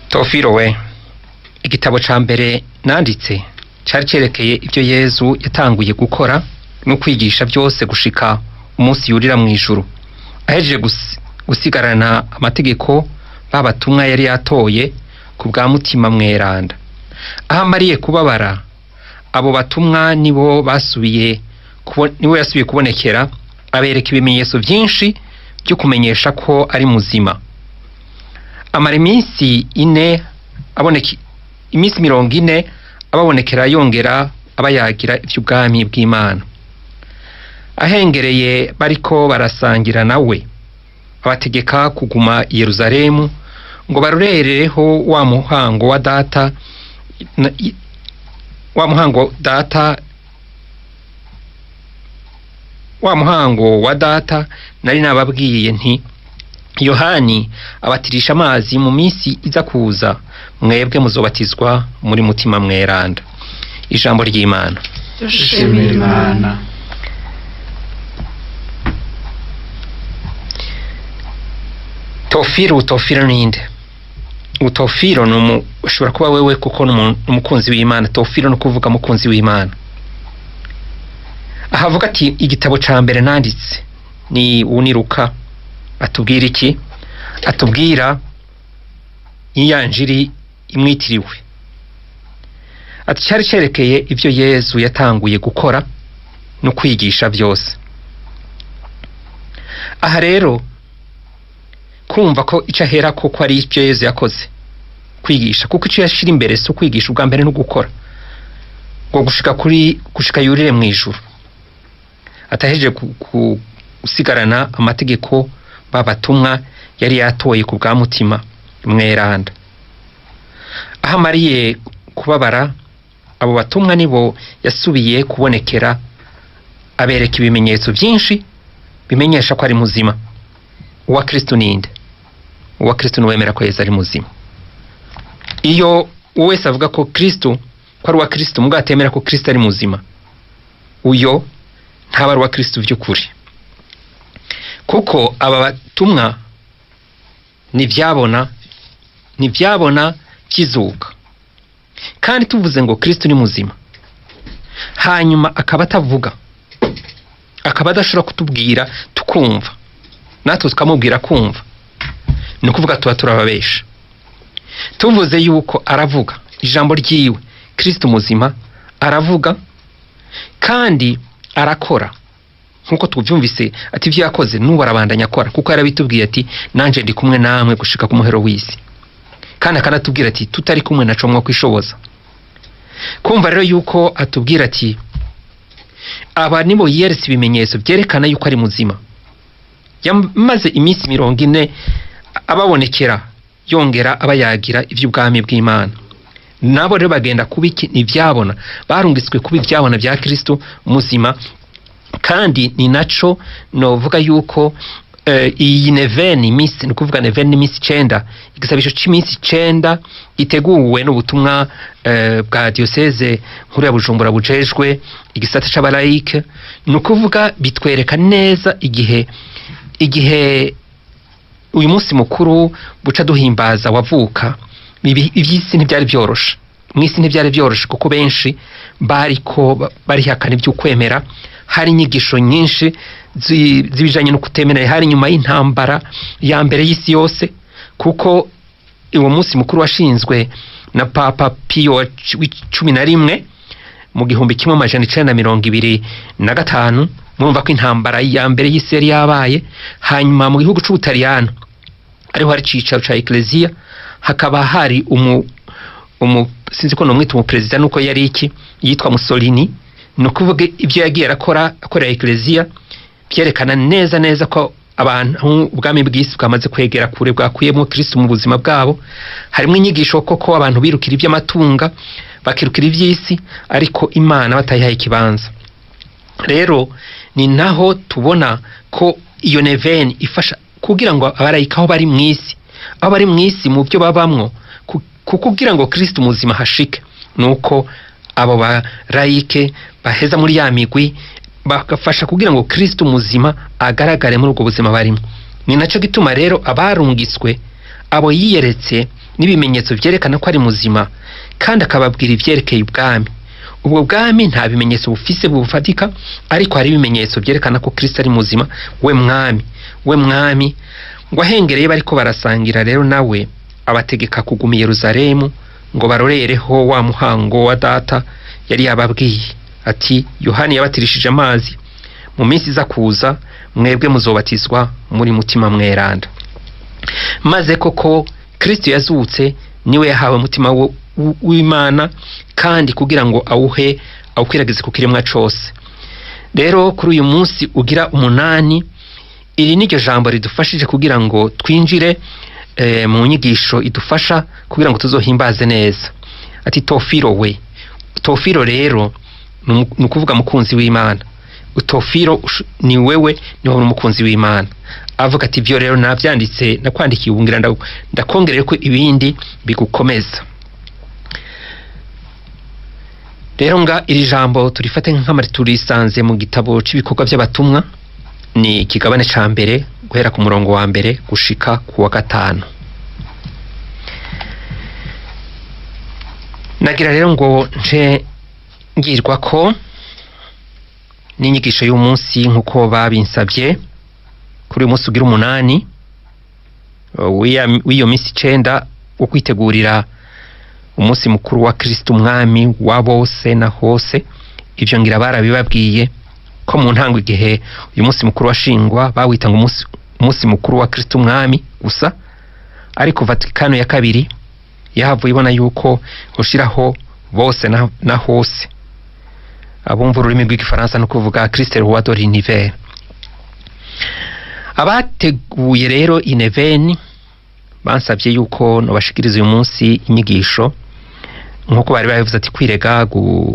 Teofilo we, igitabo ca mbere nanditse cari cerekeye ivyo Yezu yatanguye gukora no kwigisha byose gushika umunsi yurira mu ijuru, ahejeje gusigarana amategeko babatumwa yari yatoye ku bwa mutima mweranda. Aho amariye kubabara, abo batumwa nibo yasubiye kubonekera, abereka ibimenyetso vyinshi byo kumenyesha ko ari muzima. Amara iminsi 40 ababonekera yongera abayagira ivy'ubwami bw'Imana. Ahengereye bariko barasangira nawe, abategeka kuguma i Yerusalemu ngo barurereho wa muhango wa data nari nababwiye nti, Yohani abatirisha amazi, mu minsi iza kuza mwebwe muzobatizwa muri mutima mweranda. Ijambo ry'Imana. Dushimira Imana. Teofilo ninde? Teofilo ushobora kuba wewe kuko n'umukunzi w'Imana. Teofilo no kuvuga mukunzi w'Imana. Ahavuga ati igitabo ca mbere nanditse ni Luka. Atubwira iki? Atubwira iyanjiri imwitiriwe. Ati cyari cerekeye ivyo Yezu yatanguye gukora no kwigisha byose. Aha rero kumva ko ica hera ko ari ivyo Yezu yakoze kwigisha, kuko ico yashira imbere so kwigisha ubwa mbere no gukora ngo gushika yurire mu ijuru, ataheje gusigarana amategeko babatumwa yari yatoye ku bwa mutima mweranda. Aho amariye kubabara, abo batumwa nibo yasubiye kubonekera, abereka ibimenyetso byinshi bimenyesha ko ari muzima. Uwa Kristo ninde? Uwa Kristo nuwemera ko Yesu ari muzima. Iyo wese avuga ko Kristo ko ari uwa Kristo muga atemera ko Kristo ari muzima, uyo ntaba ari uwa Kristo by'ukuri. Kuko aba batumwa ntivyabona kizuka, kandi tuvuze ngo Kristo ni muzima hanyuma akaba atavuga, akaba adashobora kutubwira tukumva, natwe tukamubwira kumva, ni kuvuga tuba turababesha. Tuvuze yuko aravuga ijambo ryiwe, Kristo muzima aravuga kandi arakora nkuko tuvyumvise ati ivyo yakoze n'ubu arabandanya akora, kuko yarabitubwiye ati nanje ndi kumwe namwe gushika ku muhero w'isi, kandi akanatubwira ati tutari kumwe naco mwo kwishoboza. Kumva rero yuko atubwira ati aba nibo yeretse ibimenyetso byerekana yuko ari muzima. Yamaze iminsi 40 ababonekera yongera abayagira ivy'ubwami bw'Imana. Nabo rero bagenda kubiki n'ivyabona, barungitswe kubi ivyabona bya Kristo muzima. Kandi ni naco novuga yuko iyi neveni iminsi, ni kuvuga neveni iminsi 9, igisabisho c'iminsi 9 iteguwe n'ubutumwa bwa diocese nkuru ya Bujumbura bujejwe igisata c'abalayike. Ni kuvuga bitwereka neza igihe uyu munsi mukuru buca duhimbaza wavuka. Ivy'isi ntibyari byoroshe, mw'isi ntibyari byoroshe, kuko benshi barihakana ivy'ukwemera. Hari inyigisho nyinshi zibijanye no kutemera, hari nyuma y'intambara ya mbere y'isi yose, kuko uwo munsi mukuru washinzwe na Papa Pio 11 mu 1925. Murumva ko intambara ya mbere y'isi yari yabaye. Hanyuma mu gihugu c'Ubutaliyano ariho hari cicaro ca Ecclesia, hakaba hari sinzi ko nomwita umuperezida nuko yari iki yitwa Mussolini. No kuvuga ivyo yagiye akorera Ecclesia byerekana neza ko abantu ubwami bw'isi bwamaze kwegera kure bwakuyemo Kristo mu buzima bwabo. Harimo inyigisho koko abantu birukira iby'amatunga bakirukira iby'isi, ariko Imana batayihaye ikibanza. Rero ni naho tubona ko iyo neveni ifasha kugira ngo abarayika aho bari mu isi mu byo babamwo, kugira ngo Kristo muzima hashike, nuko abo barayike baheza muri ya migwi bagafasha kugira ngo Kristo muzima agaragare muri ubwo buzima barimo. Ni nacyo gituma rero abarungiswe, abo yiyeretse n'ibimenyetso byerekana ko ari muzima, kandi akababwira ibyerekeye ubwami. Ubwo bwami nta bimenyetso bufise bufatika, ariko hari ibimenyetso byerekana ko Kristo ari muzima, we mwami ngo ahengereye bariko barasangira. Rero nawe abategeka kuguma i Yerusalemu ngo barorereho wa muhango wa data yari yababwiye ati, Yohani yabatirishije amazi, mu minsi iza kuza mwebwe muzobatizwa muri mutima mweranda. Maze koko Kristo yazutse, niwe yahawe mutima w'Imana, kandi kugira ngo awukwiragize ku kiremwa cose. Rero kuri uyu munsi ugira 8, iri niryo jambo ridufashije kugira ngo twinjire mu nyigisho idufasha kugira ngo tuzohimbaze neza. Ati Tofiro rero ni ukuvuga mukunzi w'Imana. Tofiro ni wewe, ni wowe umukunzi w'Imana. Avuga ati ibyo rero nabyanditse nakwandikiye ubungira ndakongerera ko ibindi bigukomeza. Rero iri jambo turifate nk'amari turisanze mu gitabo cy'ibikorwa by'abatumwa, ni ikigabane ca mbere guhera ku murongo wa mbere gushika ku wa 5. Nagira rero ngo nje ngirwa ko n'inyigisho y'umunsi nk'uko babinsabye, kuri uyu munsi ugira 8 w'iyo minsi 9 wo kwitegurira umunsi mukuru wa Kristo umwami wa bose na hose. Ivyo ngira barabibabwiye ko mu ntango igihe uyu munsi mukuru washingwa bawita ngo umunsi mukuru wa Kristo umwami gusa, ariko Vatikano ya kabiri yahavuye ibona yuko ushiraho bose na hose. Abumva ururimi rw'igifaransa no kuvuga Christ le roi de l'univers. Abateguye rero ineveni bansabye yuko no bashikiriza uyu munsi inyigisho nkuko bari bavuze ati kwirega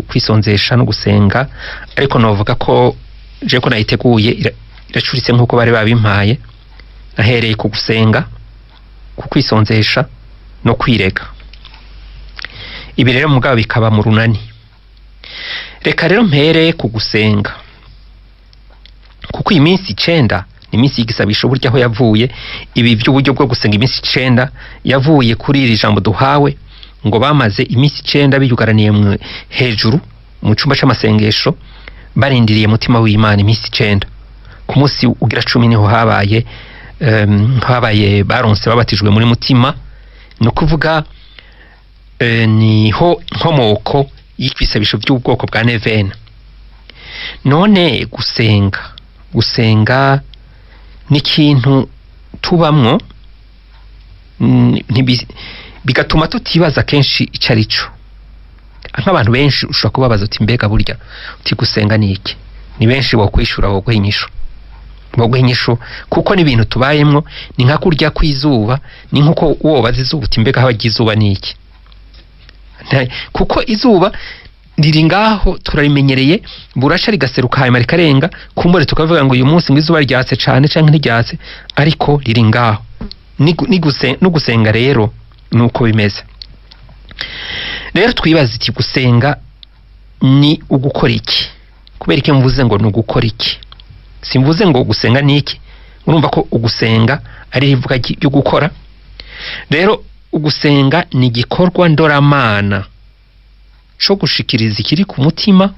kwisonzesha no gusenga, ariko novuga ko je ko nayiteguye iracuritse nkuko bari babimpaye. Nahereye ku gusenga, ku kwisonzesha no kwirega. Ibi rero mugabo bikaba mu runani. Reka rero mpere ku gusenga, kuko iminsi 9 ni iminsi y'igisabisho burya aho yavuye. Ibi by'uburyo bwo gusenga iminsi 9 yavuye kuri iri jambo duhawe ngo bamaze iminsi 9 biyugaraniye hejuru mu cyumba cy'amasengesho barindiriye mutima w'Imana iminsi 9. Ku munsi ugira 10 niho habaye baronse babatijwe muri mutima, no kuvuga niho nkomoko y'ikwisabisho by'ubwoko bwa nevena. None gusenga ni ikintu tubamwo, bigatuma tutibaza kenshi icyo ari cyo. Nk'abantu benshi ushobora kubabaza uti mbega burya uti gusenga ni iki? Ni benshi bokwishura woguha inyishu kuko ni ibintu tubayemwo. Ni nka kurya kw'izuba, ni nkuko wobaza izuba uti mbega habagiye izuba ni iki? Kuko izuba riri ngaho turarimenyereye, burasha rigaseruka hanyuma rikarenga, kumbure tukavuga ngo uyu munsi ngo izuba ryatse cane canke ntiryatse, ariko riri ngaho. No gusenga rero nuko bimeze. Rero twibaza iti gusenga ni ugukora iki? Kubera iki mvuze ngo ni ugukora iki? Simvuze ngo gusenga ni iki. Urumva ko ugusenga ari ivuga cyo gukora. Rero ugusenga ni igikorwa ndoramana cyo gushikiriza ikiri ku mutima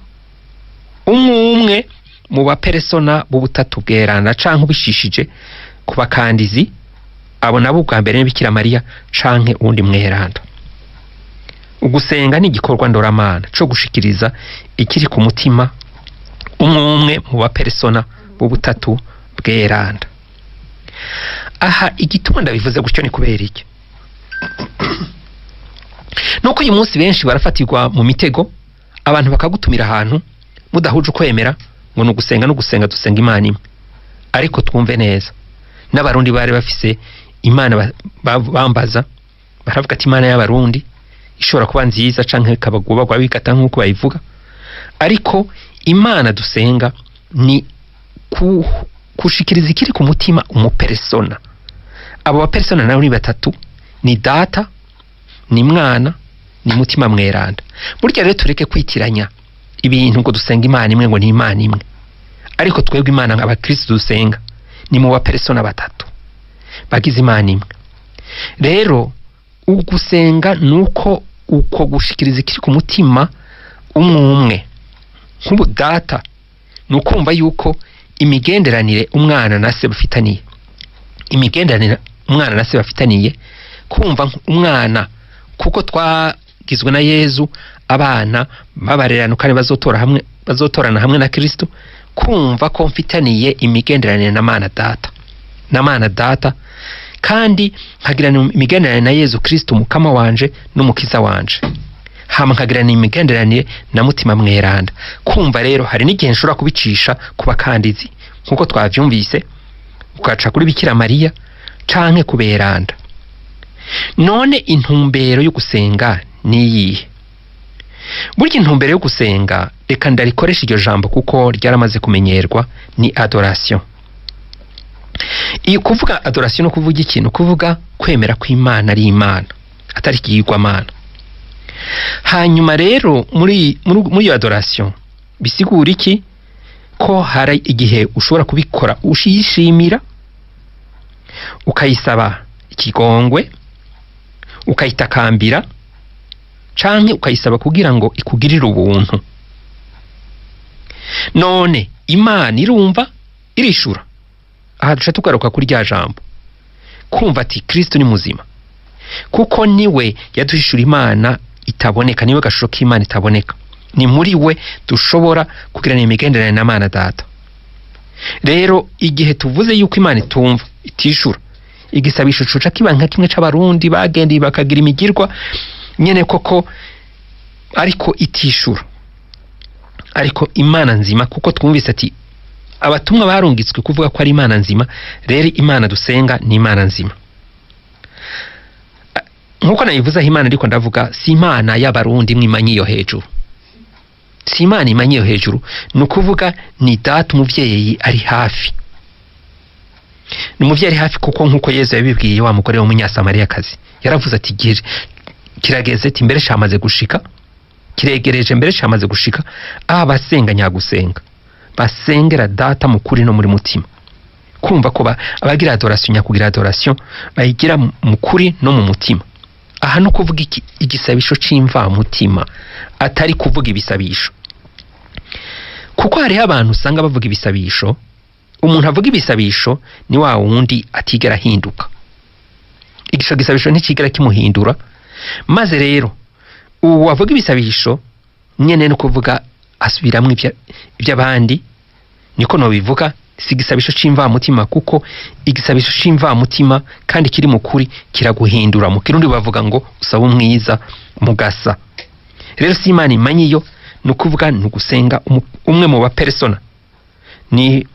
umwe mu bapersona b'ubutatu bwerana canke ubishishije ku bakandizi abo nabo bwa mbere n'Bikira Mariya canke undi mweranda. Ugusenga ni igikorwa ndoramana cyo gushikiriza ikiri ku mutima umwe mu bapersona b'ubutatu bweranda. Aha igituma ndabivuze gutyo ni kubera iki? Nuko uyu munsi benshi barafatirwa mu mitego, abantu bakagutumira ahantu mudahuje ukwemera ngo no gusenga dusenga Imana imwe. Ariko twumve neza, n'abarundi bari bafise imana bambaza, baravuga ati imana y'abarundi ishobora kuba nziza canke ikabagwa bigata nk'uko bayivuga, ariko imana dusenga ni kushikiriza ikiri ku mutima umupersona. Abo bapersona nabo ni batatu, ni data, ni mwana, ni mutima mweranda. Burya rero tureke kwitiranya ibintu ngo dusenga imana imwe ngo ni imana imwe, ariko twebwe imana nk'abakristo dusenga ni mu bapersona batatu bagize imana imwe. Rero ugusenga nuko uko gushikiriza ikiri ku mutima umwe. Nk'ubu data nukumva yuko imigenderanire umwana na se bafitaniye, imigenderanire umwana na se bafitaniye, kumva umwana kuko twagizwe na Yezu abana babarerana kandi bazotorana hamwe na Kristo, kumva ko mfitaniye imigenderanire na mana data kandi nkagirana imigenderanire na Yezu Kristo mukama wanje n'umukiza wanje, hama nkagirana imigenderanire na mutima mweranda. Kumva rero hari n'igihe nshobora kubicisha ku bakandizi nkuko twavyumvise, ukaca kuri Bikira Mariya canke kuberanda. None intumbero yo gusenga niyihe? Burya intumbero yo gusenga, reka ndarikoresha iryo jambo kuko ryaramaze kumenyerwa, ni adoration. Iyo kuvuga adoration no kuvuga ikintu, kuvuga kwemera ko Imana ari Imana atari ikigirwamana. Hanyuma rero muri iyo adoration bisigura iki? Ko hari igihe ushobora kubikora ushishimira, ukayisaba ikigongwe, ukayitakambira, canke ukayisaba kugira ngo ikugirire ubuntu. None Imana irumva, irishura. Aha duca tugaruka kuri rya jambo kumva ati Kristo ni muzima, kuko niwe yaduhishura Imana itaboneka, niwe gashusho k'Imana itaboneka. Ni muri we dushobora kugirana imigenderanire na Mana Data. Rero igihe tuvuze yuko Imana itumva, itishura, igisabisho cuca kiba nka kimwe c'abarundi bagendeye bakagira imigirwa nyene koko, ariko itishura. Ariko Imana nzima, kuko twumvise ati abatumwa barungitswe kuvuga ko ari Imana nzima, rero Imana dusenga ni Imana nzima. Nkuko nayivuze Imana ariko ndavuga si Imana y'abarundi mwimanyi yo hejuru, si Imana imanyi yo hejuru, nukuvuga ni data umuvyeyi ari hafi. Ni umuvyeyi ari hafi kuko nkuko Yesu yabibwiye wa mugore w'umunyasamariyakazi, yaravuze ati kirageze ati mbere cyamaze gushika, kiregereje mbere cyamaze gushika, abasenga nyagusenga basengera data mukuri no muri mutima. Kumva ko abagira adoration nyakugira adoration bayigira mukuri no mu mutima. Aha no kuvuga igisabisho c'imva mutima, atari kuvuga ibisabisho. Kuko hari abantu usanga bavuga ibisabisho, umuntu avuga ibisabisho ni wa wundi atigera hinduka. Igisho gisabisho ntikigera kimuhindura, maze rero uwo avuga ibisabisho nyene no kuvuga asubiramwe iby'abandi, niko no bivuga si igisabisho c'imva mutima, kuko igisabisho c'imva mutima kandi kiri mukuri kiraguhindura. Mu Kirundi bavuga ngo usaba umwiza mugasa. Rero si Imana imanyiyo, no kuvuga nugusenga umwe mu ba persona. Ni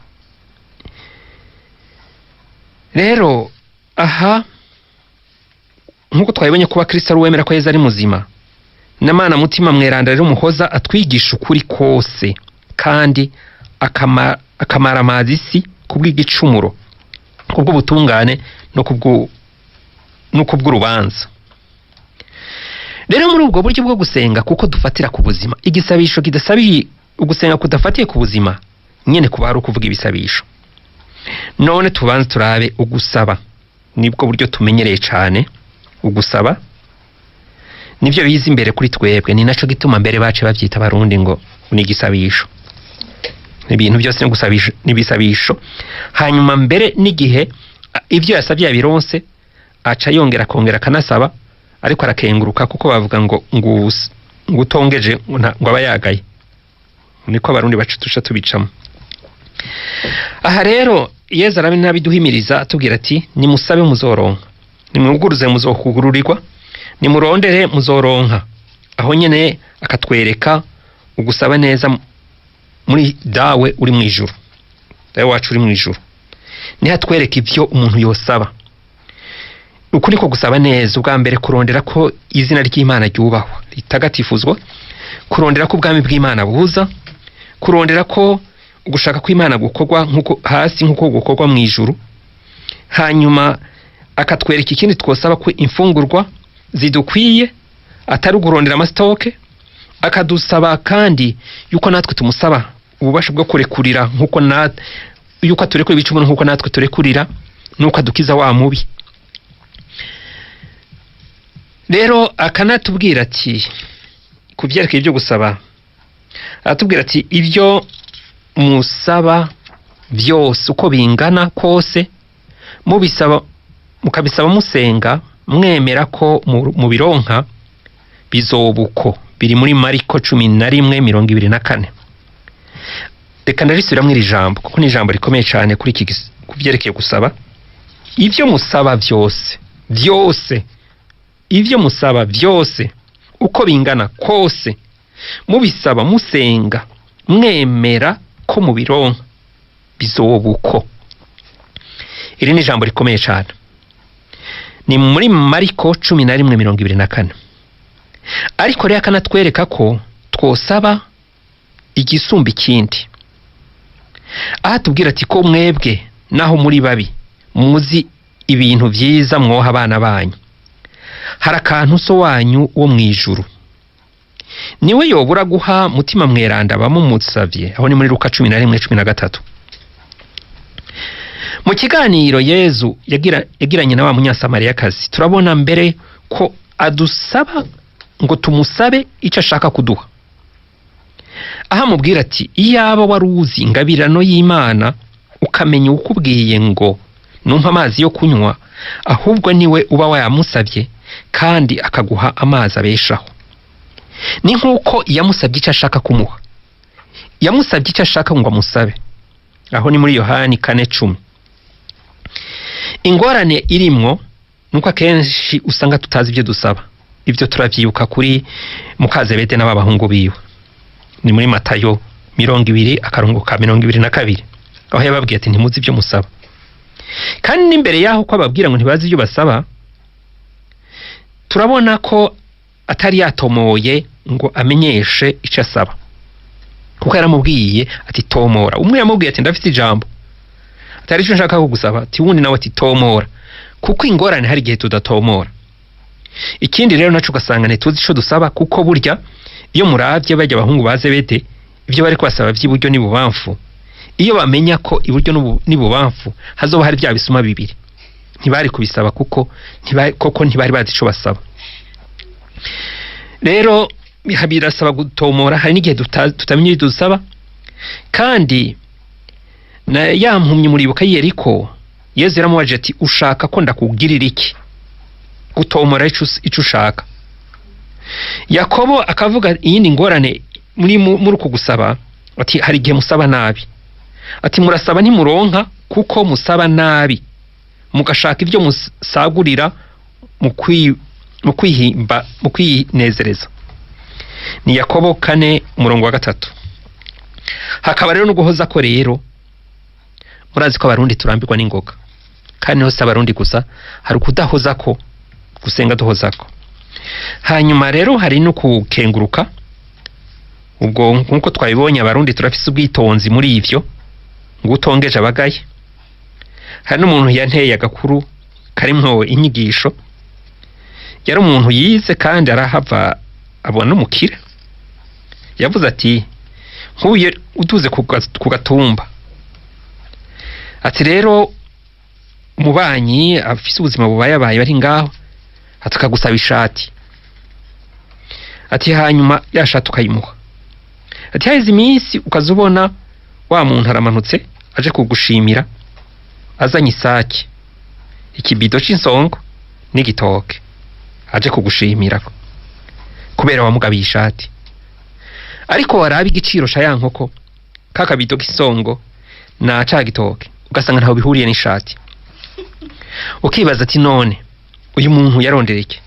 rero aha nkuko twabibonye kuba Kristo ari wemera ko Yesu ari muzima, na Mana mutima mweranda rero muhoza atwigisha ukuri kose kandi akamara amazi isi kubw'igicumuro, kubw'ubutungane no kubw'urubanza. Rero muri ubwo buryo bwo gusenga, kuko dufatira ku buzima, igisabisho kidasabiye ugusenga kudafatiye ku buzima nyene kuba ari ukuvuga ibisabisho. None tubanze turabe ugusaba, nibwo buryo tumenyereye cane. Ugusaba nivyo biza imbere kuri twebwe, ni naco gituma mbere bace bavyita abarundi ngo ni igisabisho. Ibintu byose no gusabisha nibisabisho. Hanyuma mbere n'igihe ivyo yasabye yabironse aca yongera kongera kanasaba, ariko arakenguruka kuko bavuga ngo ngutongeje ngo abayagaye. Niko abarundi bacutusha tubicamo. Aha rero Yesu arabiduhimiriza atubwira ati nimusabe muzoronka, nimwuguruze muzokugururirwa, nimurondere muzoronka. Aho nyene akatwereka ugusaba neza muri dawe uri mwijuru, dawe wacu uri mwijuru. nihatwereka ibyo umuntu yosaba. Uku niko gusaba neza. Ubwa mbere kurondera ko izina ry'Imana ryubahwa ritagatifuzwa, kurondera ko ubwami bw'Imana buza, kurondera ko gushaka ko Imana gukorwa nkuko hasi nkuko gukorwa mu ijuru. Hanyuma akatwereka ikindi twosaba ko imfungurwa zidukwiye atari ugurondera amasitoke. Akadusaba kandi yuko natwe tumusaba ububasha bwo kurekurira nkuko yuko aturekura ibicumuro nkuko natwe turekurira, nuko adukiza wa mubi. Rero akanatubwira ati kubyerekeye ibyo gusaba, aratubwira ati ibyo musaba byose uko bingana kose mubisaba, mukabisaba musenga mwemera ko mu bironka bizobuko. Biri muri Mariko 11:24. Reka ndarisubiramo iri jambo kuko ni ijambo rikomeye cyane kuri iki kubyerekeye gusaba. Ibyo musaba byose ibyo musaba byose uko bingana kose mubisaba musenga mwemera ko mu bironka bizobuko. Iri ni ijambo rikomeye cyane, ni muri Mariko 11:24. Ariko rero akanatwereka ko twosaba igisumba ikindi. Aha tubwira ati ko mwebwe naho muri babi muzi ibintu byiza mwoha abana banyu, hari akantu so wanyu wo mu ijuru niwe yobura guha mutima mweranda bamumusavye. Aho ni muri Luka 11:13. Mu kiganiro Yezu yagiranye na wa munyasamariyakazi turabona mbere ko adusaba ngo tumusabe icyo ashaka kuduha. Aha mubwira ati iyaba wari uzi ingabirano y'Imana ukamenya ukubwiye ngo numpa amazi yo kunywa, ahubwo niwe uba wayamusabye kandi akaguha amazi abeshaho. Ni nkuko yamusabye icyo ashaka kumuha, yamusabye icyo ashaka ngo amusabe. Aho ni muri Yohani 4:10. Ingorane irimwo nuko akenshi usanga tutazi ibyo dusaba. Ibyo turavyibuka kuri Mukazebede n'abahungu biwe. Ni muri Matayo 20:22. Aho yababwiye ati ntimuzi ibyo musaba. Kandi n'imbere yaho ko ababwira ngo ntibazi ibyo basaba, turabona ko atari yatomoye ngo amenyeshe icyo asaba. Kuko yaramubwiye ati tomora. Umwe yamubwiye ati ndafite ijambo, atari cyo nshaka kugusaba. Ati wundi nawe ati tomora. Kuko ingorane hari igihe tudatomora. Ikindi rero nacu ugasanga ntituzi ico dusaba, kuko burya iyo muravye bajya abahungu baze bete ibyo bari kwasaba by'iburyo n'ibubamfu, iyo bamenya ko iburyo n'ibubamfu hazoba hari bya bisuma bibiri, ntibari kubisaba kuko ntibari bazi ico basaba. Rero birasaba gutomora. Hari n'igihe tutamenye ibyo dusaba. Kandi na yampumye muribuka Yeriko, Yezu yaramubaje ati ushaka ko ndakugirira iki? Gutomora ico ushaka. Yakobo akavuga iyindi ngorane muri uko gusaba, ati hari igihe musaba nabi. Ati murasaba ntimuronka kuko musaba nabi, mugashaka ibyo musagurira mu kwinezereza. Ni Yakobo 4:3. Hakaba rero no guhoza ko rero murazi ko abarundi turambirwa n'ingoga, kandi hose abarundi gusa hari kudahoza ko gusenga duhozako. Hanyuma rero hari no kukenguruka. Ubwo nkuko twabibonye abarundi turafise ubwitonzi muri ivyo ngo utongeje abagaye. Hari n'umuntu yanteye agakuru karimwo inyigisho, yari umuntu yize kandi arahava abona umukire. Yavuze ati nkuye utuze ku gatumba, ati rero umubanyi afise ubuzima bubayabaye bari ngaho, atakagusaba ishati. Ati hanyuma yashati ukayimuha. Ati haize iminsi ukazubona wa muntu aramanutse aje kugushimira, azanye isaki, ikibido c'insongo n'igitoke, aje kugushimira kubera wamugabiye ishati. Ariko warabi igiciro ca ya nkoko, kakabido k'isongo na ca gitoke, ugasanga ntaho bihuriye n'ishati. Ukibaza ati none uyu muntu yarondereke?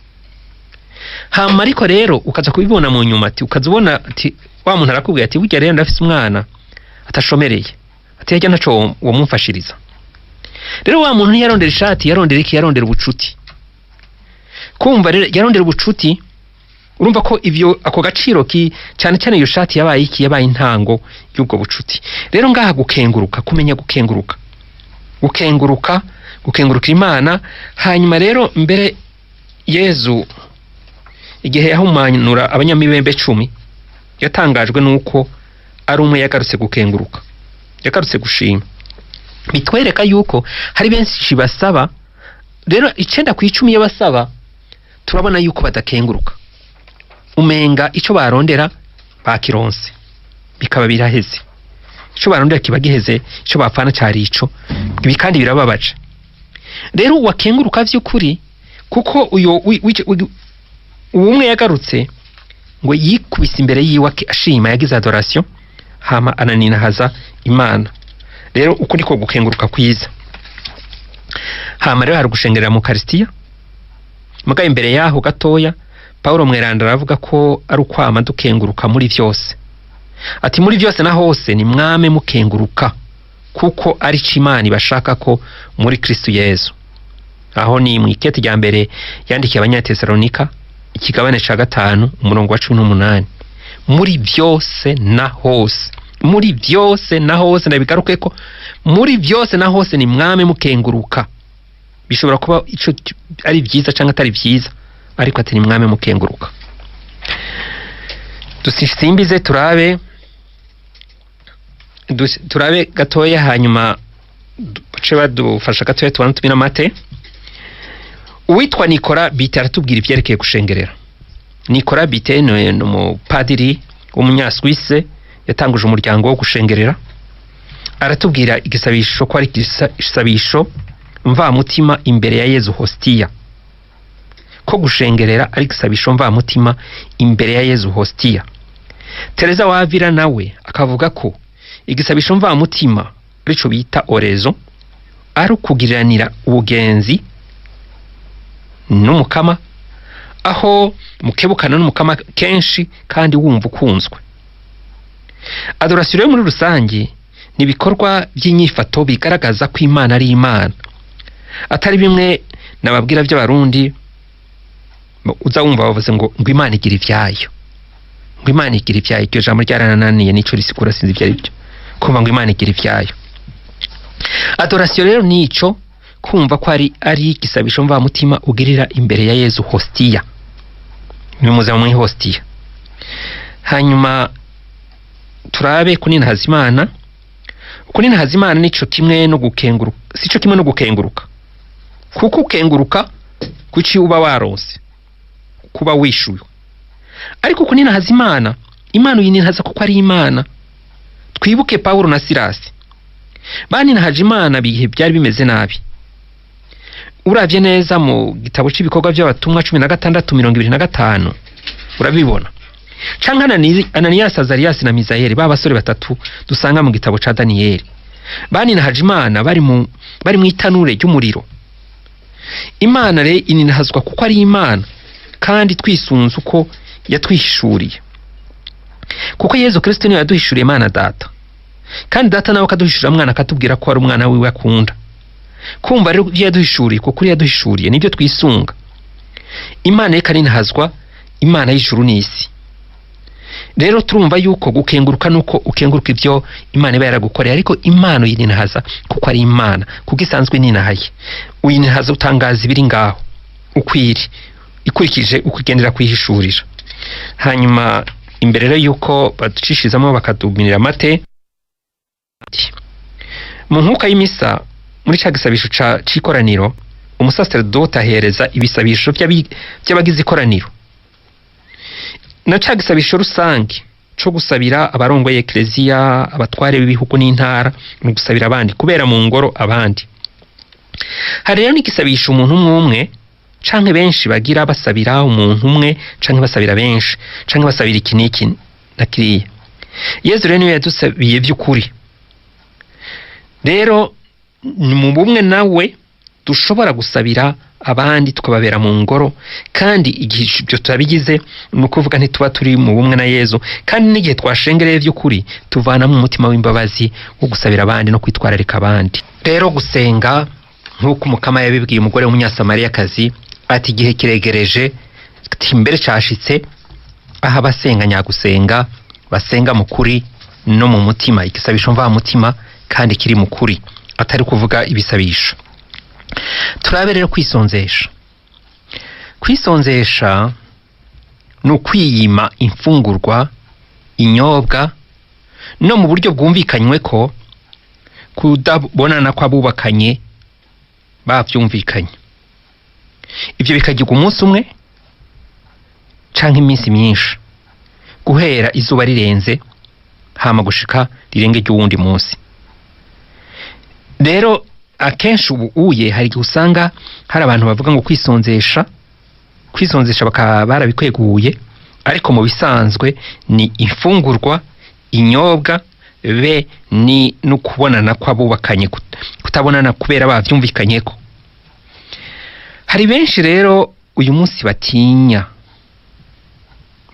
Hama ariko rero ukaza kubibona mu nyuma, ati ukazubona ati wa muntu arakubwiye ati burya rero ndafise umwana atashomereye, ati yajya ntaco wo mumfashiriza. rero wa muntu ntiyarondera ishati, yarondera iki? Yarondera ubucuti. Kumva rero yarondera ubucuti, urumva ko ivyo ako gaciro cyane cyane iyo shati yabaye iki? Yabaye intango y'ubwo bucuti. Rero ngaha gukenguruka, kumenya gukenguruka, gukengurukira Imana. Hanyuma rero mbere Yezu igihe yahumanura abanyamibembe 10 yatangajwe nuko ari umwe yagarutse gukenguruka, yagarutse gushima. Bitwereka yuko hari benshi basaba, rero 9 ku 10 y'abasaba turabona yuko badakenguruka, umenga ico barondera bakironse bikaba biraheze, ico barondera kiba giheze, ico bapfana cyari ico. Ibi kandi birababaje. Rero wakenguruka vy'ukuri, kuko uyo umwe yagarutse ngo yikubise imbere yiwe ashima, yagize adoration, hama ananinahaza Imana. Rero uko niko gukenguruka kwiza. Hama rero hari gushengerera mu Eucharistia. Muga imbere yaho gatoya Paulo mweranda aravuga ko ari ukwama dukenguruka muri vyose. Ati muri vyose na hose ni mwame mukenguruka, kuko ari Imana bashaka ko muri Kristo Yesu. Aho ni mu ikete rya mbere yandikiye Abanyatesalonika ikigabane ca 5 umurongo wa 18. Muri vyose na hose, muri vyose na hose, ndabigaruke ko muri vyose na hose ni mwame mukenguruka. Bishobora kuba ico ari vyiza canke atari vyiza, ariko ati ni mwame mukenguruka. Dusimbize turabe gatoya, hanyuma bace badufasha gatoya tubana tumina mate. Uwitwa Nicolas Bite aratubwira ivyerekeye gushengerera. Nicolas Bite ni umupadiri w'umunyaswisse yatanguje umuryango wo gushengerera. Aratubwira igisabisho ko ari igisabisho mva mutima imbere ya Yezu hostia, ko gushengerera ari igisabisho mva mutima imbere ya Yezu hostia. Teresa wa Avila nawe akavuga ko igisabisho mva mutima rico bita orezo ari ukugiriranira ubugenzi n'umukama, aho mukebukana n'umukama kenshi kandi wumva ukunzwe. Adoration yo muri rusange ni bikorwa by'inyifato bigaragaza ko Imana ari Imana, atari bimwe nababwira by'abarundi uza wumva bavuze ngo Imana igira ivyayo, ngo Imana igira ivyayo. Iryo jambo ryarananiye nico risikura sinzi ibyo aribyo, kumva ngo Imana igira ivyayo. Adoration rero nico kumva ko ari igisabisho mva mutima ugirira imbere ya Yezu hostia, nimuze mu hostia. Hanyuma turabe kunina hazimana. Kunina hazimana nico kimwe no gukenguruka, sico kimwe no gukenguruka, kuko ukenguruka kuki uba waronse, kuba wishuye. Ariko kunina hazimana, Imana uyininahaza kuko ari Imana. Twibuke Paulo na Silasi banina haje Imana bihe byari bimeze nabi. Uravye neza mu gitabo cy'ibikorwa by'abatumwa 16:25 urabibona. Canka Ananias, Azarias na Mizayeli basore batatu dusanga mu gitabo ca Daniyeli. Banina haje Imana bari mu itanure ry'umuriro. Imana re ininahazwa kuko ari Imana, kandi twisunze uko yatwishuriye. Kuko Yezu Kristo niwe yaduhishuriye Imana Data, kandi Data nawe akaduhishurira Mwana akatubwira ko ari umwana wiwe akunda. Kumva rero yaduhishuriye, kuko yaduhishuriye nibyo twisunga. Imana ikaninahazwa, Imana y'ijuru n'isi. Rero turumva yuko gukenguruka nuko ukenguruka ibyo Imana iba yaragukoreye, ariko Imana uyininahaza kuko ari Imana, kuko isanzwe ninahaye. Uyininahaza utangaza ibiri ngaho ukwiri, ikurikije ukugendera kwihishurira. Hanyuma imbere rero yuko baducishizamo bakaduminira mate, mu nkuka y'imisa muri ca gisabisho c'ikoraniro umusacerdote ahereza ibisabisho by'abagize ikoraniro, na ca gisabisho rusange co gusabira abarongoye Ecclesia, abatware b'ibihugu n'intara, no gusabira abandi kubera mu ngoro abandi. Hari rero n'igisabisho umuntu umwe canke benshi bagira basabira umuntu umwe, canke basabira benshi, canke basabira iki na kiriya. Yezu rero niwe yadusabiye by'ukuri. Rero ni mu bumwe nawe dushobora gusabira abandi tukababera mu ngoro, kandi igihe ibyo turabigize no kuvuga ntituba turi mu bumwe na Yezu, kandi n'igihe twashengereye by'ukuri tuvana mu mutima w'imbabazi wo gusabira abandi no kwitwararika abandi. rero gusenga nk'uko umukama yabibwiye umugore w'umunyasamariyakazi ati igihe kiregereje imbere cashitse, aho abasenga nyagusenga basenga mu kuri no mu mutima, igisabisho mva mutima kandi kiri mu kuri, atari kuvuga ibisabisho. Turabe rero kwisonzesha. Kwisonzesha ni ukwiyima imfungurwa, inyobwa, no mu buryo bwumvikanywe ko kudabonana kw'abubakanye bavyumvikanye. Ivyo bikagirwa umunsi umwe canke iminsi myinshi, guhera izuba rirenze hama gushika rirenge ry'uwundi munsi. Rero akenshi ubu uye hari igihe usanga hari abantu bavuga ngo kwisonzesha bakaba barabikweguye, ariko mu bisanzwe ni imfungurwa, inyobwa, be ni no kubonana kw'abubakanye, kutabonana kubera bavyumvikanyeko. Hari benshi rero uyu munsi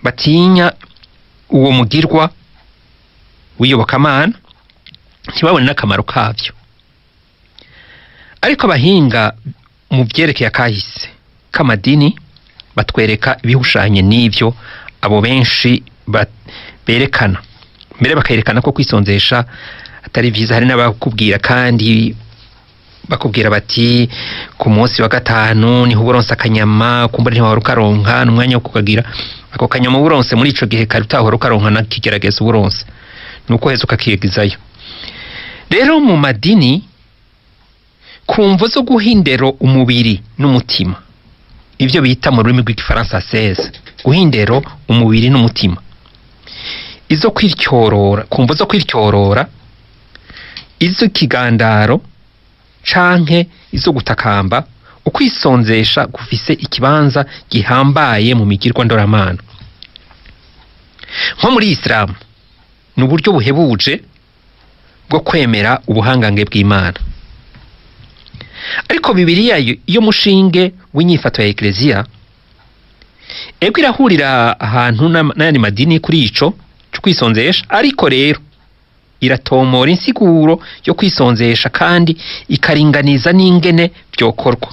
batinya uwo mugirwa w'iyobokamana, ntibabone n'akamaro kavyo. Ariko abahinga mu vyerekeye akahise k'amadini batwereka ibihushanye n'ivyo abo benshi berekana, mbere bakayerekana ko kwisonzesha atari vyiza. Hari n'abakubwira kandi bakubwira bati ku munsi wa gatanu niho uburonse akanyama, kumbura ntiwahora ukaronka n'umwanya wo kukagira ako kanyama uburonse muri ico gihe kari utahora ukaronka na kigerageza uburonse, nuko heza ukakigezayo. Rero mu madini kumvo zo guhindero umubiri n'umutima, ivyo bita mu rurimi rw'igifaransa ascese, guhindero umubiri n'umutima, izo kwiryorora, kumvo zo kwiryorora, izo kigandaro canke izo gutakamba, ukwisonzesha gufise ikibanza gihambaye mu migirwa ndoramana. Nko muri Islam ni uburyo buhebuje bwo kwemera ubuhangange bw'Imana. Ariko Bibiliya iyo mushinge w'inyifato ya Eklezia ego irahurira ahantu n'ayandi madini kuri ico cyo kwisonzesha, ariko rero iratomora insiguro yo kwisonzesha kandi ikaringaniza n'ingene byokorwa,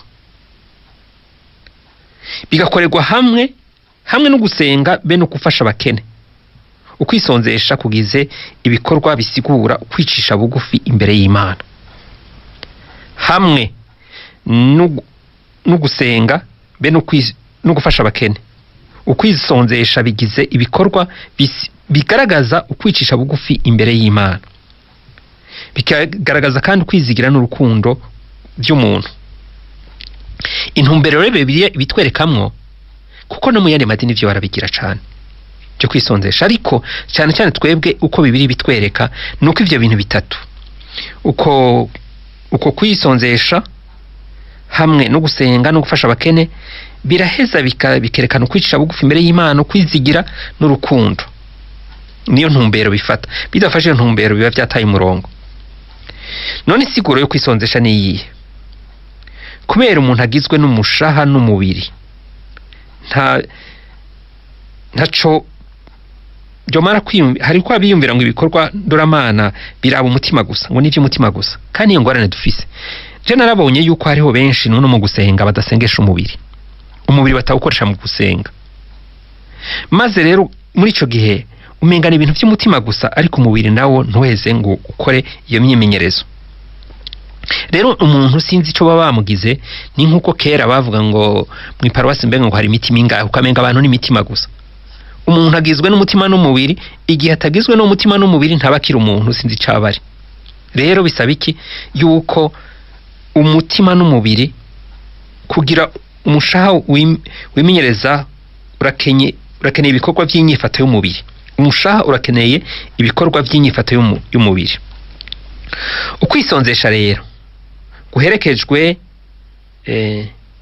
bigakorerwa hamwe no gusenga be no gufasha abakene. Ukwisonzesha kugize ibikorwa bisigura kwicisha bugufi imbere y'Imana, hamwe no gusenga be no gufasha abakene. Ukwisonzesha bigize ibikorwa bigaragaza ukwicisha bugufi imbere y'Imana, bikagaragaza kandi kwizigira n'urukundo by'umuntu. Intumbero rero Bibiliya bitwerekamwo, kuko no mu yandi madini vyo barabigira cane byo kwisonzesha, ariko cyane cyane twebwe uko Bibiliya bitwereka nuko ivyo bintu bitatu, uko kwisonzesha hamwe no gusenga no gufasha abakene biraheza bikerekana ukwicisha bugufi imbere y'Imana, kwizigira n'urukundo. Niyo ntumbero bifata, bidafashe iyo ntumbero biba vyataye umurongo. None isiguro yo kwisonzesha ni iyihe? Kubera umuntu agizwe n'umushaha n'umubiri, ntaco byomara kwiyumvira. Hari kwa biyumvira ngo ibikorwa ndoramana biraba umutima gusa, ngo nivyo umutima gusa, kandi iyo ngorane dufise. Je narabonye yuko hariho benshi no mu gusenga badasengesha umubiri batawukoresha mu gusenga, maze rero muri ico gihe umengana ibintu by'umutima gusa, ariko umubiri nawo ntuheze ngo ukore iyo myimenyerezo. Rero umuntu sinzi ico baba bamugize, ni nkuko kera bavuga ngo mu iparuwasi mbenga ngo hari imitima ingahe, ukamenga abantu n'imitima gusa. Umuntu agizwe n'umutima n'umubiri, igihe atagizwe n'umutima n'umubiri ntabakira umuntu, sinzi icabari. Rero bisaba iki? Yuko umutima n'umubiri kugira umushaha wimenyereza urakeneye ibikorwa by'inyifato y'umubiri. Umushaha urakeneye ibikorwa by'inyifato y'umubiri. Ukwisonzesha rero guherekejwe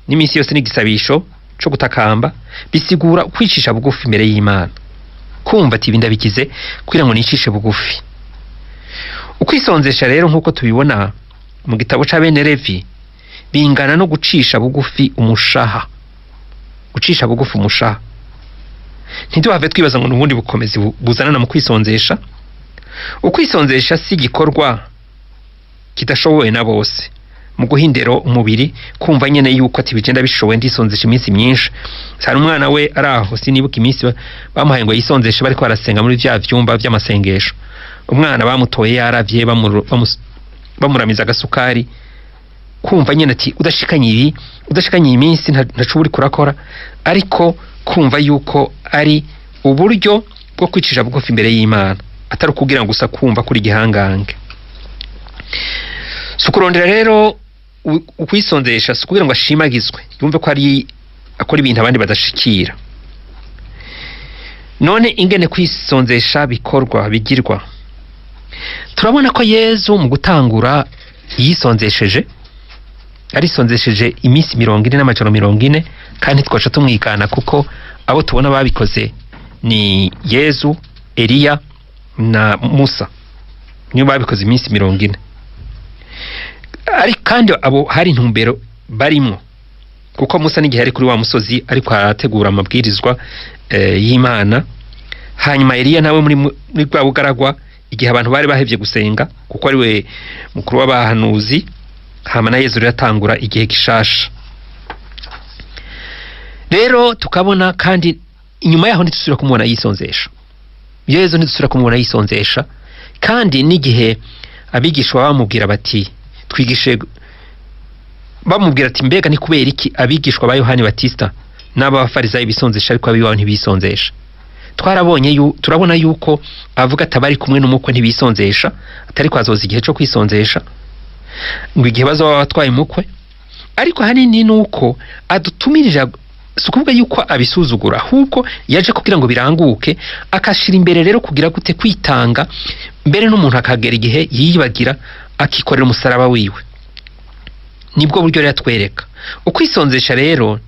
n'iminsi yose n'igisabisho cyo gutakamba bisigura kwicisha bugufi imbere y'Imana, kumva ati ibinda bigize kugira ngo nicishe bugufi. Ukwisonzesha rero nkuko tubibona mu gitabo ca bene Levi bingana no gucisha bugufi umushaha, gucisha bugufi umushaha. Ntiduhave twibaza ngo nubundi bukomezi buzanana mu kwisonzesha. Ukwisonzesha si igikorwa kidashobowe na bose mu guhindero umubiri kumva nyene yuko ati bigenda bishoboye ndisonzesha iminsi myinshi. Hari umwana we araho sinibuka iminsi bamuhaye ngo yisonzeshe bariko barasenga muri vya vyumba vy'amasengesho. Umwana bamutoye yaravye bamuramiza agasukari kumva nyene ati udashikanye iminsi ntacu uri kurakora, ariko kumva yuko ari uburyo bwo kwicisha bugufi imbere y'Imana atari kugira ngo gusa kumva kuri gihangange. Sukurondera rero ukwisonzesha kugira ngo ashimagizwe yumve ko ari akora ibintu abandi badashikira. None ingene kwisonzesha bikorwa bigirwa, turabona ko Yezu mu gutangura yisonzesheje, arisonzesheje iminsi 40 n'amajoro 40, kandi twaca tumwigana kuko abo tubona babikoze ni Yezu, Eliya na Musa, niyo babikoze iminsi 40. Ari kandi abo hari intumbero barimo, kuko Musa n'igihe ari kuri wa musozi ariko arategura amabwirizwa y'Imana. Hanyuma Eliya nawe muri bwa bugaragwa igihe abantu bari bahevye gusenga, kuko ari we mukuru w'abahanuzi. Hama na Yezu yatangura igihe gishasha. Rero tukabona kandi inyuma yaho ntitusubira kumubona yisonzesha. Yezu ntitusubira kumubona yisonzesha, kandi n'igihe abigishwa bamubwira bati twigishe, bamubwira ati mbega ni kubera iki abigishwa ba Yohani Batista n'abafarisayo bisonzesha ariko abiwawe ntibisonzesha? Turabona yuko avuga atabari kumwe n'umukwe ntibisonzesha, atari kwazoza igihe cyo kwisonzesha ngo igihe bazoba batwaye umukwe. Ariko hanini nuko adutumirira, sukuvuga yuko abisuzugura, ahubwo yaje kugira ngo biranguke, akashira imbere rero kugira gute kwitanga, mbere n'umuntu akagera igihe yibagira akikorera umusaraba wiwe. Nibwo buryo rero atwereka ukwisonzesha. Rero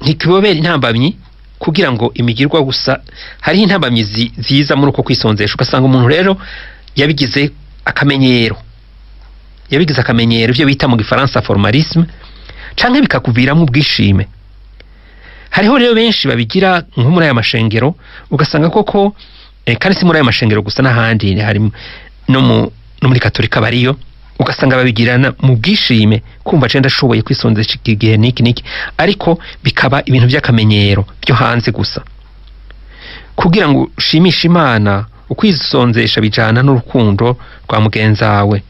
ntikibobera intambamyi kugira ngo imigirwa gusa, hariho intambamyi ziza muri uko kwisonzesha. Ugasanga umuntu rero yabigize akamenyero, ibyo bita mu gifaransa formalisme, canke bikakuviramo ubwishime. Hariho rero benshi babigira nko muri aya mashengero, ugasanga koko kandi si muri aya mashengero gusa, n'ahandi hari no muri Katolika bariyo, ugasanga babigirana mu bwishime kumva cenda ashoboye kwisonzesha igihe niki, ariko bikaba ibintu by'akamenyero byo hanze gusa. Kugira ngo ushimishe Imana, ukwisonzesha bijana n'urukundo rwa mugenzawe,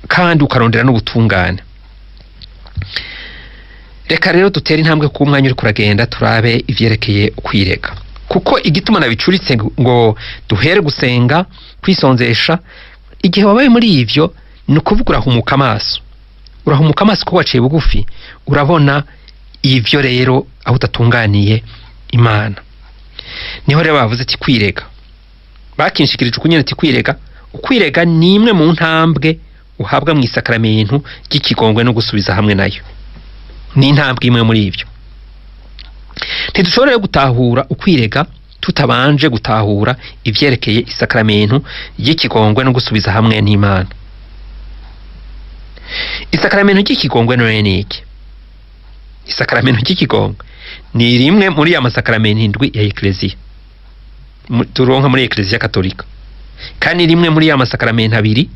kandi ukarondera n'ubutungane. Reka rero dutere intambwe ku mwanya uri kuragenda turabe ivyerekeye ukwirega, kuko igituma nabicuritse ngo duhere gusenga kwisonzesha. Igihe wabaye muri ivyo ni ukuvuga urahumuka amaso ko waciye bugufi, urabona ivyo rero aho utatunganiye Imana. Niho rero bavuze ati kwirega, bakinshikirije ukunyene ati ukwirega ni imwe mu ntambwe uhabwa mu isakaramentu ry'ikigongwe no gusubiza hamwe nayo. Ni intambwe imwe muri ivyo. Ntidushobora gutahura ukwirega tutabanje gutahura ivyerekeye isakaramentu ry'ikigongwe no gusubiza hamwe n'Imana. Isakaramentu ry'ikigongwe ni iki? Isakaramentu ry'ikigongwe ni rimwe muri ya masakaramentu 7 ya Eklezia turonka muri Eklezia Katolika, kandi rimwe muri ya masakaramentu 2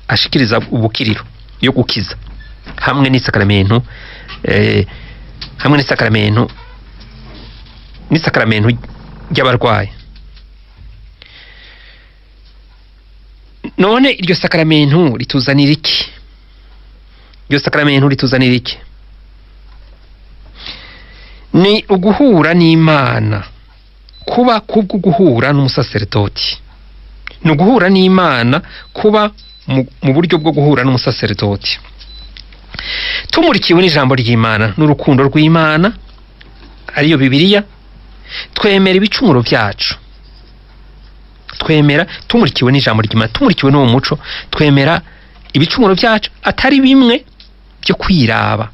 ashikiriza ubukiriro yo gukiza, hamwe n'isakaramentu ry'abarwayi. None iryo sakaramentu rituzanira iki? Ni uguhura n'Imana, kuba kubwo guhura n'umusaserdoti. Ni uguhura n'Imana, kuba mu buryo bwo guhura n'umusaserdoti, tumurikiwe n'ijambo ry'Imana n'urukundo rw'Imana ariyo Bibiliya. Twemera ibicumuro byacu, tumurikiwe n'ijambo ry'Imana, tumurikiwe n'uwo muco, twemera ibicumuro byacu atari bimwe byo kwiraba,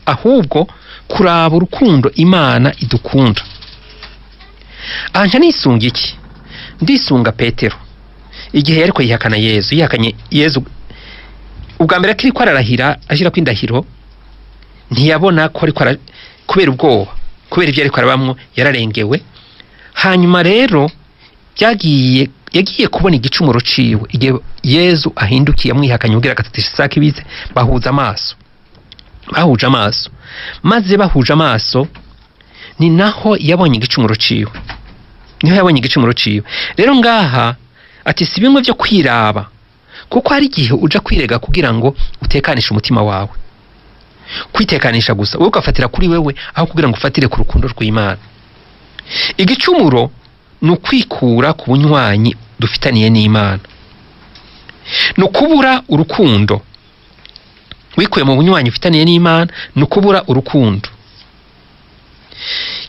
ahubwo kuraba urukundo Imana idukunda. Anje nisunga iki? Ndisunga Petero igihe yariko yihakanye Yezu ubwa mbere akiri ko ararahira ashira kwindahiro, ntiyabona ko ariko kubera ubwoba, kubera ibyo ariko arabamwo yararengewe. Hanyuma rero yagiye kubona igicumuro ciwe igihe Yezu ahindukiye amwihakanye ubwira gatatu Isaki bize bahuje amaso maze bahuje amaso ni naho yabonye igicumuro ciwe rero ngaha ati si bimwe byo kwiraba kuko hari igihe uja kwirega kugira ngo utekanishe umutima wawe kwitekanisha gusa wowe ugafatira kuri wewe aho kugira ngo ufatire ku rukundo rw'Imana. Igicumuro ni ukwikura ku bunywanyi dufitaniye n'Imana, ni ukubura urukundo. Wikuye mu bunywanyi ufitaniye n'Imana ni ukubura urukundo,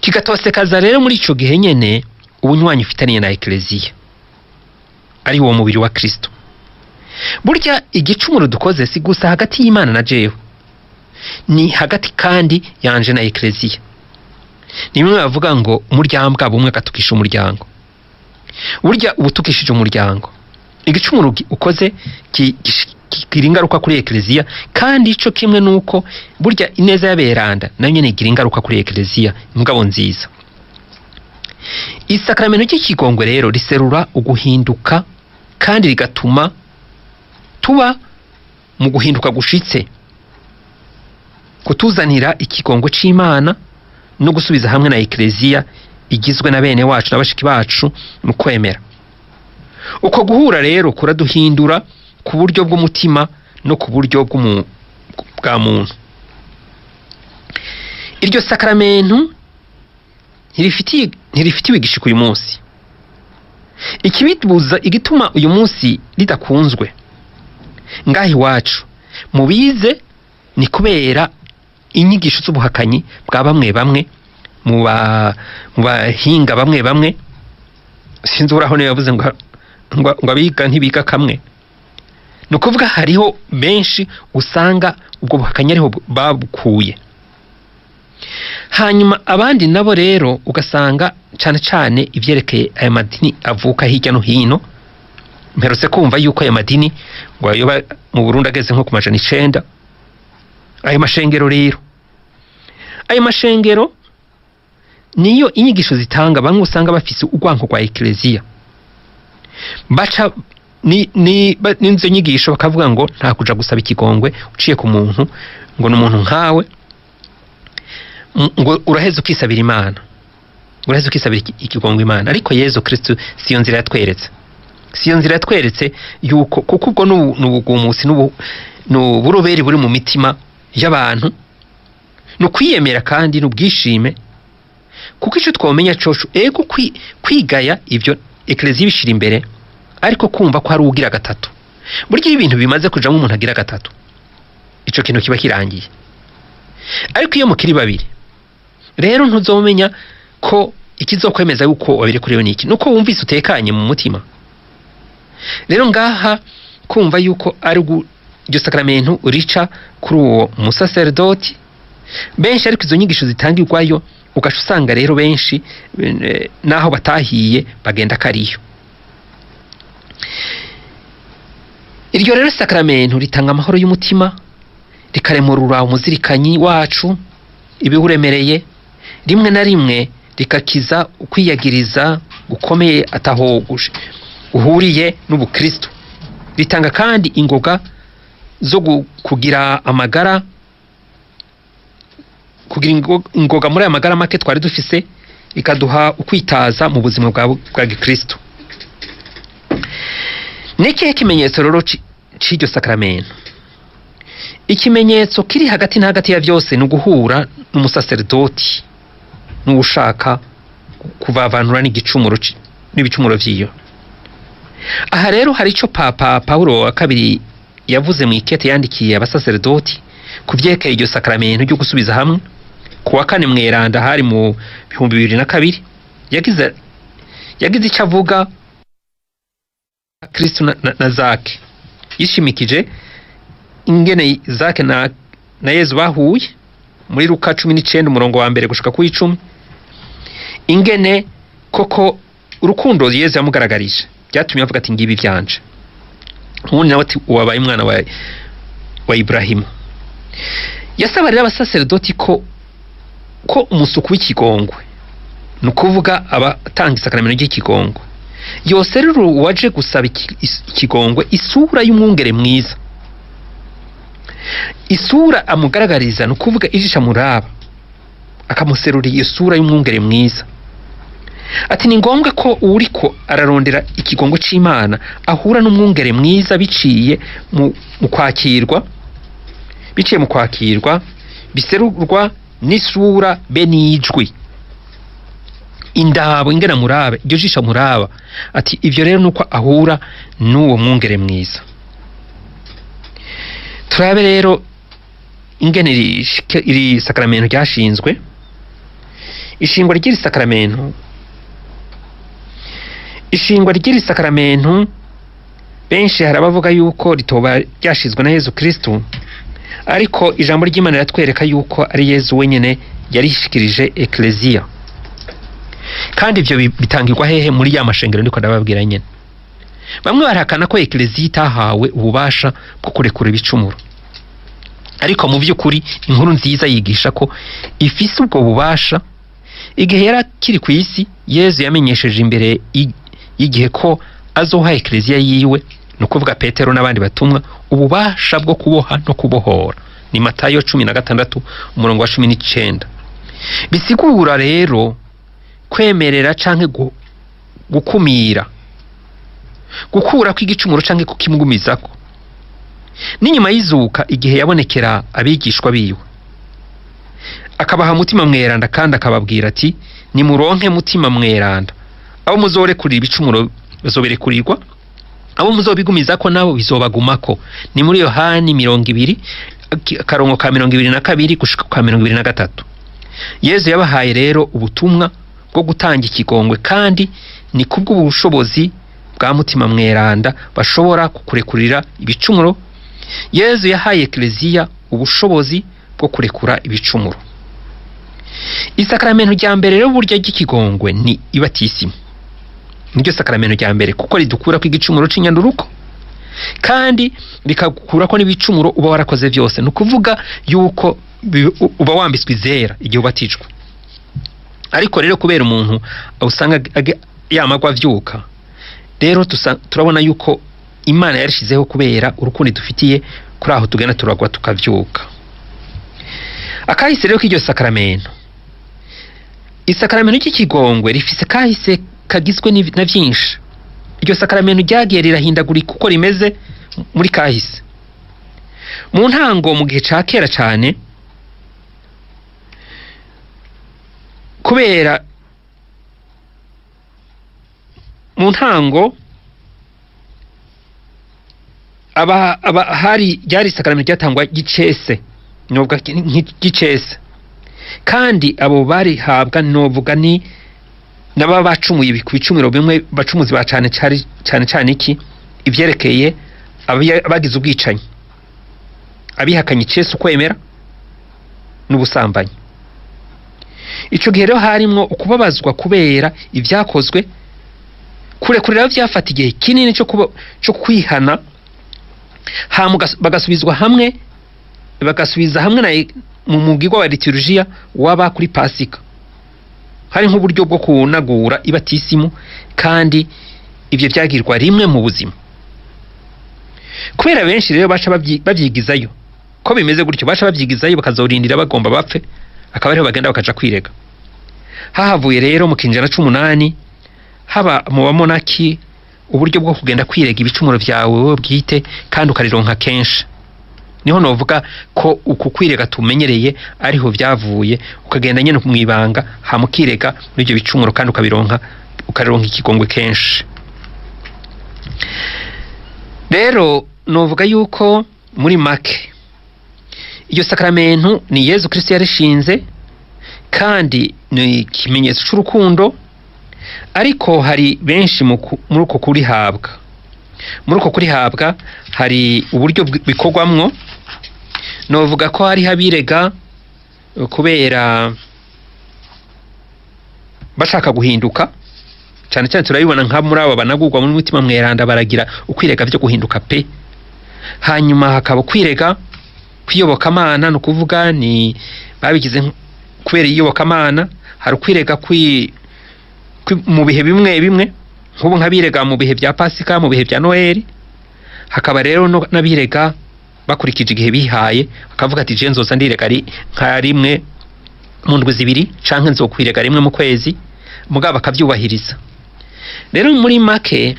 kigatosekaza rero muri ico gihe nyene ubunywanyi ufitaniye na Ekleziya ari wo mubiri wa Kristo. Burya igicumuro dukoze si gusa hagati y'Imana na jewe, ni hagati kandi yanje na Ekleziya. Nimwe bavuga ngo umuryambwa bumwe gatukisha umuryango. Burya ubutukishije umuryango, igicumuro ukoze kigira ingaruka kuri Ekleziya, kandi ico kimwe nuko burya ineza y'aberanda nayo nyene igira ingaruka kuri Ekleziya ingabo nziza. Isakramento cy'ikigongwe rero riserura uguhinduka kandi rigatuma tuba mu guhinduka gushitse, kutuzanira ikigongwe c'Imana no gusubiza hamwe na Ekleziya igizwe na bene wacu n'abashiki bacu mu kwemera. Uko guhura rero kuraduhindura ku buryo bw'umutima no ku buryo bwa muntu. Iryo sakramento ntirifitiwe igishika uyu munsi. Ikibibuza igituma uyu munsi ridakunzwe ngahi wacu mubize ni kubera inyigisho z'ubuhakanyi bwa bamwe mu bahinga bamwe. Sinzi uraho ne yavuze ngo abiga ntibiga kamwe. No kuvuga hariho benshi usanga ubwo buhakanyi ariho babukuye, hanyuma abandi nabo rero ugasanga cane ivyerekeye aya madini avuka hirya no hino. Mperutse kumva yuko aya madini ngo ayoba mu Burundi ageze nko ku 900. Ayo mashengero rero, ayo mashengero niyo inyigisho zitanga bamwe usanga bafise urwanko rwa Ekleziya, baca n'inzo nyigisho bakavuga ngo nta kuja gusaba ikigongwe uciye ku muntu, ngo n'umuntu nkawe ngo uraheze ukisabira Imana, uraheze ukisabira ikigongwe Imana. Ariko Yezu Kristo siyo nzira yatweretse yuko kuko ubwo n'ubugumusi n'uburoberi buri mu mitima y'abantu, no kwiyemera kandi n'ubwishime. Kuko ico twomenya coco ego kwigaya ibyo Ekleziya bishira imbere, ariko kumva ko hari ugira gatatu. Burya ibintu bimaze kujamo umuntu agira gatatu, ico kintu kiba kirangiye. Ariko iyo mukiri babiri rero ntuzomenya ko ikizokwemeza yuko wabire kuri yo niki, nuko wumvise utekanye mu mutima. Rero ngaha kumva yuko ari iryo sakramento urica kuri uwo musaserdoti benshi, ariko izo nyigisho zitangirwayo ugasha usanga rero benshi naho batahiye bagenda kariyo. Iryo rero sakramento ritanga amahoro y'umutima, rikaremurura umuzirikanyi wacu ibiwuremereye, rimwe na rimwe rikakiza ukwiyagiriza gukomeye atahoguje uhuriye n'ubukristo. Ritanga kandi ingoga zo kugira amagara, kugira ingoga muri aya magara make twari dufise, ikaduha ukwitaza mu buzima bwa Gikristo. N'ikihe kimenyetso rero c'iryo sakramento? Ikimenyetso kiri hagati na hagati ya byose ni uguhura n'umusaserdoti n'ushaka kuvavanura n'igicumuro n'ibicumuro vyiyo. Aha rero hari ico Papa Paulo wa kabiri yavuze mu ikete yandikiye abasaserdoti kuvyekeye iryo sakramento ryo gusubiza hamwe ku wa 4 mweranda hari mu 2002. Yagize ico avuga Kristo na Zake, yishimikije ingene Zake na Yezu bahuye muri Luka 19 umurongo wa mbere gushika ku 10, ingene koko urukundo Yezu yamugaragarije byatumye avuga ati ngibi byanje. Ubundi nawe ati wabaye umwana wa Ibrahimu. Yasaba rero abasaserdoti ko umusuku w'ikigongwe, nukuvuga abatanga isakramento ry'ikigongwe, yoserura uwaje gusaba ikigongwe isura y'umwungere mwiza, isura amugaragariza ni ukuvuga ijisho amuraba, akamuserura iyo sura y'umwungere mwiza. Ati ni ngombwa ko uriko ararondera ikigongo c'Imana ahura n'umwungere mwiza biciye mu kwakirwa, biserurwa n'isura be n'ijwi, indabo ingena murabe, iryo jisho muraba. Ati ivyo rero nuko ahura n'uwo mwungere mwiza. Turabe rero ingene iri sakramento ryashinzwe. Ishingwa ry'iri sakramento benshi harabavuga yuko ritoba ryashizwe na Yezu Kristo, ariko ijambo ry'Imana riratwereka yuko ari Yezu wenyene yarishikirije Ecclesia. Kandi ivyo bitangirwa hehe? Muri ya mashengero ndiko ndababwira nyene. Bamwe barahakana ko Ecclesia itahawe ububasha bwo kurekura ibicumuro, ariko mu by'ukuri inkuru nziza yigisha ko ifise ubwo bubasha. Igihe yari akiri ku isi, Yezu yamenyesheje imbere y'igihe ko azoha Ecclesia yiwe, no kuvuga Petero n'abandi batumwa, ububasha bwo kuboha no kubohora. Ni Matayo 16:19. Bisigura rero kwemerera canke gukumira, gukura kw'igicumuro canke kukimugumizako. N'inyuma y'izuka, igihe yabonekera abigishwa biwe, akabaha mutima mweranda kandi akababwira ati nimuronke mutima mweranda, abo muzorekurira ibicumuro bazoberekurirwa, abo muzobigumizako nabo bizobagumako. Ni muri Yohani 20:22 gushika 23. Yezu yabahaye rero ubutumwa bwo gutanga ikigongwe, kandi ni kubw'ubushobozi bwa mutima mweranda bashobora kukurekurira ibicumuro. Yezu yahaye Ecclesia ubushobozi bwo kurekura ibicumuro. Isakramento rya mbere rero burya ry'ikigongwe ni ibatisimo. Niryo sakramento rya mbere kuko ridukura kw'igicumuro c'inyanduruko, kandi bikagukura ko n'ibicumuro uba warakoze byose. No kuvuga yuko uba wambitswe izera igihe ubatijwe. Ariko rero kubera umuntu usanga yamagwa vyuka, rero turabona yuko Imana yarishizeho kubera urukundo dufitiye kuri aho tugenda turagwa tukavyuka. Akahise rero k'iryo sakramento, isakramento ry'ikigongwe rifise kahise kagizwe na vyinshi. Iryo sakramento ryagiye rirahindagurika uko rimeze muri kahise. Mu ntango, mu gihe ca kera cane, kubera mu ntango hari ryari sakramento ryatangwa gicese, novuga gicese, kandi abo bari habwa novuga ni naba bacumuye ibicumuro bimwe, bacumuzi ba cyane iki ivyerekeye abagize ubwicanyi, abihakanye Yesu ukwemera n'ubusambanyi. Ico gihe rero harimwo ukubabazwa kubera ivyakozwe, kurekurira vyafata igihe kinini cyo kwihana, bagasubiza hamwe na mu mugirwa wa liturgia waba kuri Pasika. Hari nk'uburyo bwo kunagura ibatisimu, kandi ivyo byagirwa rimwe mu buzima. Kubera benshi rero baca bavyigizayo ko bimeze gutyo, baca bavyigizayo bakazorindira bagomba bapfe, akaba ariho bagenda bakaja kwirega. Hahavuye rero mu kinjana c'8 haba mu bamonaki uburyo bwo kugenda kwirega ibicumuro vyawe wowe bwite, kandi ukarironka kenshi. Niho novuga ko uku kwirega tumenyereye ariho vyavuye, ukagenda nyene kumwibanga hamukirega muri ivyo bicumuro, kandi ukaronka ikigongwe kenshi. Rero novuga yuko muri make iryo sakramento ni Yezu Kristo yarishinze, kandi ni ikimenyetso c'urukundo. Ariko hari benshi muri uko kurihabwa hari uburyo bikorwamwo. Novuga ko hari habirega kubera bashaka guhinduka, cyane cyane turabibona nka muri aba banagurwa mu mutima mweranda, baragira ukwirega byo guhinduka pe. Hanyuma hakaba kwirega kwiyobokamana, no kuvuga ni babigize kubera iyobokamana. Hari ukwirega mu bihe bimwe nk'ubu nk'abirega mu bihe bya Pasika, mu bihe bya Noheli, hakaba rero n'abirega bakurikije igihe bihaye, akavuga ati je nzoza ndirega ari nka rimwe mu ndwi zibiri canke nzokwirega rimwe mu kwezi, mugabo bakavyubahiriza. Rero muri make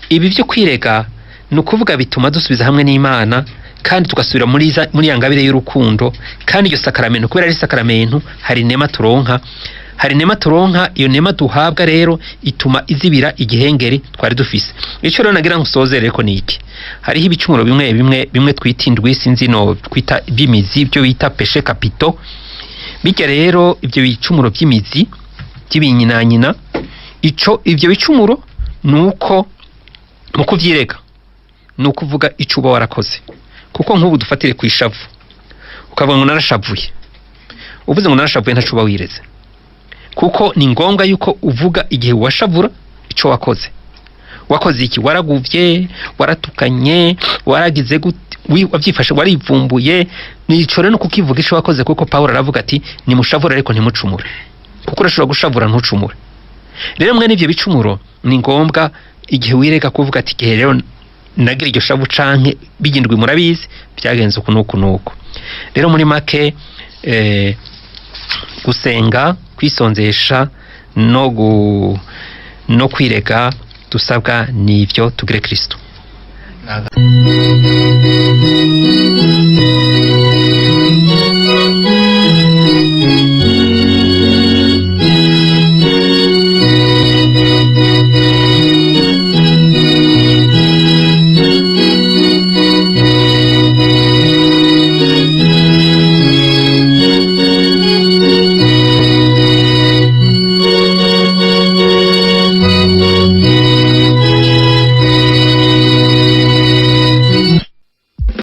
ibi byo kwirega ni ukuvuga bituma dusubiza hamwe n'Imana, kandi tugasubira muri ya ngabire y'urukundo. Kandi iryo sakaramento kubera ari sakaramento, hari nema turonka, iyo nema duhabwa rero ituma izibira igihengeri twari dufise. Ico rero nagira nkusozere ko niki, hariho ibicumuro bimwe twita indwi, sinzi no twita bimizi, byo bita péché capitaux. Bijya rero ibyo bicumuro by'imizi by'ibinyinanyina, ibyo bicumuro nuko mu kuvyirega ni ukuvuga ico uba warakoze. Kuko nk'ubu dufatire ku ishavu, ukavuga ngo narashavuye, uvuze ngo narashavuye ntaco uba wireze, kuko ni ngombwa yuko uvuga igihe washavura ico wakoze. Wakoze iki? Waraguvye, waratukanye, waragize wavyifashe, warivumbuye. Nico rero nuko ukivuga ico wakoze, kuko Pawulo aravuga ati nimushavura ariko ntimucumure, kuko urashobora gushavura ntucumure. Rero mwe n'ivyo bicumuro ni ngombwa igihe wirega kuvuga ati igihe rero nagira iryo shavu canke bigindwi murabizi byagenze uku nuko. Rero muri make gusenga, kwisonzesha no kwirega dusabwa nivyo tugire Kristo.